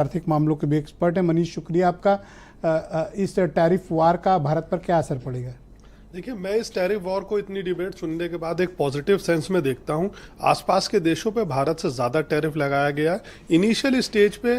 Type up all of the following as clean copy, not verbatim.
आर्थिक मामलों के भी एक्सपर्ट हैं। मनीष, शुक्रिया आपका। इस टैरिफ वार का भारत पर क्या असर पड़ेगा? देखिए, मैं इस टैरिफ वॉर को इतनी डिबेट सुनने के बाद एक पॉजिटिव सेंस में देखता हूं। आसपास के देशों पे भारत से ज़्यादा टैरिफ लगाया गया है। इनिशियल स्टेज पे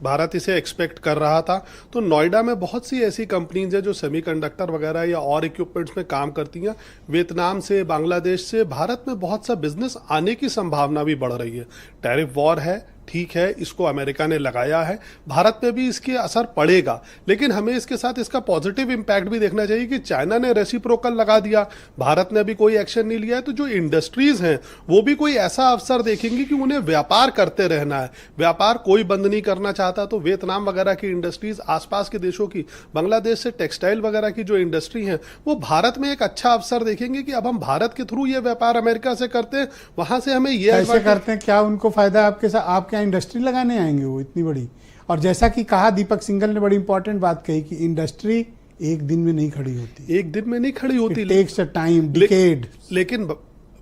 भारत इसे एक्सपेक्ट कर रहा था। तो नोएडा में बहुत सी ऐसी कंपनीज हैं जो सेमीकंडक्टर वगैरह या और इक्विपमेंट्स में काम करती हैं। वियतनाम से, बांग्लादेश से भारत में बहुत सा बिजनेस आने की संभावना भी बढ़ रही है। टैरिफ वॉर है, ठीक है, इसको अमेरिका ने लगाया है, भारत पे भी इसके असर पड़ेगा, लेकिन हमें इसके साथ इसका पॉजिटिव इंपैक्ट भी देखना चाहिए कि चाइना ने रेसिप्रोकल लगा दिया, भारत ने भी कोई एक्शन नहीं लिया है। तो जो इंडस्ट्रीज हैं वो भी कोई ऐसा अवसर देखेंगी कि उन्हें व्यापार करते रहना है। व्यापार कोई बंद नहीं करना चाहता। तो वियतनाम वगैरह की इंडस्ट्रीज, आसपास के देशों की, बांग्लादेश से टेक्सटाइल वगैरह की जो इंडस्ट्री है, वो भारत में एक अच्छा अवसर देखेंगे कि अब हम भारत के थ्रू ये व्यापार अमेरिका से करते हैं, वहां से हमें ये कैसे करते हैं, क्या उनको फायदा आपके साथ? आपके इंडस्ट्री लगाने आएंगे वो इतनी बड़ी? और जैसा कि कहा दीपक सिंघल ने, बड़ी इंपॉर्टेंट बात कही कि इंडस्ट्री एक दिन में नहीं खड़ी होती, एक दिन में नहीं खड़ी होती, टेक्स टाइम, डिकेड। लेकिन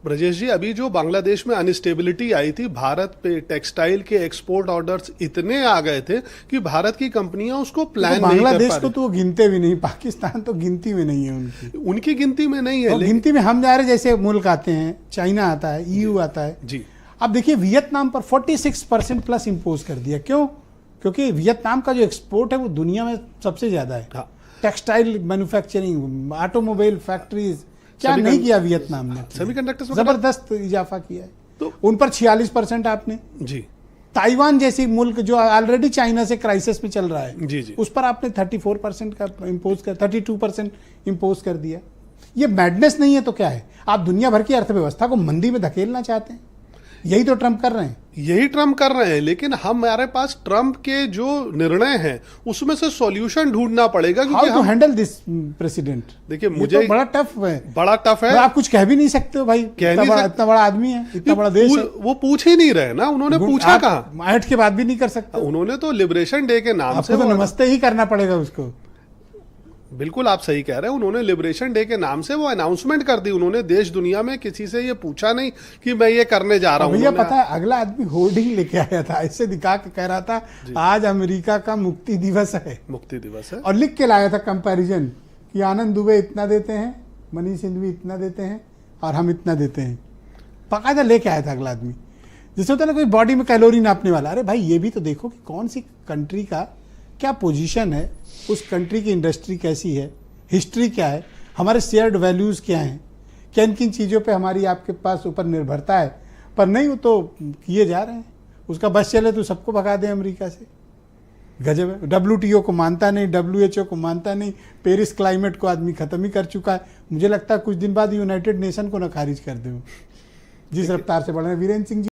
ब्रजेश जी, अभी जो बांग्लादेश में अनस्टेबिलिटी आई थी, भारत पे टेक्सटाइल के एक्सपोर्ट ऑर्डर्स इतने आ गए थे कि भारत की कंपनियां उसको प्लान नहीं कर पा रही। बांग्लादेश को तो वो गिनते भी नहीं, पाकिस्तान तो गिनती में नहीं है उनकी गिनती में नहीं है। गिनती में हम जा रहे, जैसे मुल्क आते हैं, चाइना आता है, EU आता है जी। अब देखिए, वियतनाम पर 46% प्लस इंपोज कर दिया। क्यों? क्योंकि वियतनाम का जो एक्सपोर्ट है वो दुनिया में सबसे ज्यादा है। हाँ। टेक्सटाइल मैन्युफैक्चरिंग, ऑटोमोबाइल फैक्ट्रीज, क्या नहीं किया वियतनाम ने? सेमीकंडक्टर्स जबरदस्त इजाफा किया है। तो उन पर 46% आपने जी। ताइवान जैसी मुल्क जो ऑलरेडी चाइना से क्राइसिस में चल रहा है, जी जी, उस पर आपने 34% का इंपोज कर, 32% इंपोज कर दिया। ये मैडनेस नहीं है तो क्या है? आप दुनिया भर की अर्थव्यवस्था को मंदी में धकेलना चाहते हैं। यही तो ट्रम्प कर रहे हैं। यही ट्रम्प कर रहे हैं, लेकिन हमारे पास ट्रम्प के जो निर्णय हैं उसमें से सॉल्यूशन ढूंढना पड़ेगा। क्योंकि हम हैंडल दिस प्रेसिडेंट, देखिए मुझे तो बड़ा टफ है, बड़ा टफ है। आप कुछ कह भी नहीं सकते हो भाई, इतना बड़ा आदमी है, इतना बड़ा देश है। वो पूछ ही नहीं रहे ना, उन्होंने पूछा कहाँ? ऐट के बाद भी नहीं कर सकते। उन्होंने तो लिबरेशन डे के नाम से तो नमस्ते ही करना पड़ेगा उसको। बिल्कुल आप सही कह रहे हैं। उन्होंने लिबरेशन डे के नाम से वो अनाउंसमेंट कर दी। उन्होंने देश दुनिया में किसी से ये पूछा नहीं कि मैं ये करने जा रहा हूं। भैया पता है, अगला आदमी होर्डिंग लेके आया था, ऐसे दिखा के कह रहा था आज अमेरिका का मुक्ति दिवस है, मुक्ति दिवस है, और लिख के लाया था कंपैरिजन कि आनंद दुबे इतना देते हैं, मनीष सिंघवी इतना देते हैं, और हम इतना देते हैं। बाकायदा लेके आया था अगला आदमी। जैसे होता है ना कोई बॉडी में कैलोरी नापने वाला। अरे भाई, ये भी तो देखो कि कौन सी कंट्री का क्या पोजीशन है, उस कंट्री की इंडस्ट्री कैसी है, हिस्ट्री क्या है, हमारे शेयर्ड वैल्यूज़ क्या हैं, किन किन चीज़ों पे हमारी आपके पास ऊपर निर्भरता है। पर नहीं, वो तो किए जा रहे हैं। उसका बस चले तो सबको भगा दें अमेरिका से। गजब है। WTO को मानता नहीं, WHO को मानता नहीं, पेरिस क्लाइमेट को आदमी ख़त्म ही कर चुका है। मुझे लगता है कुछ दिन बाद यूनाइटेड नेशन को न खारिज कर दें जिस रफ्तार से बढ़ रहे हैं। वीरेंद्र सिंह जी।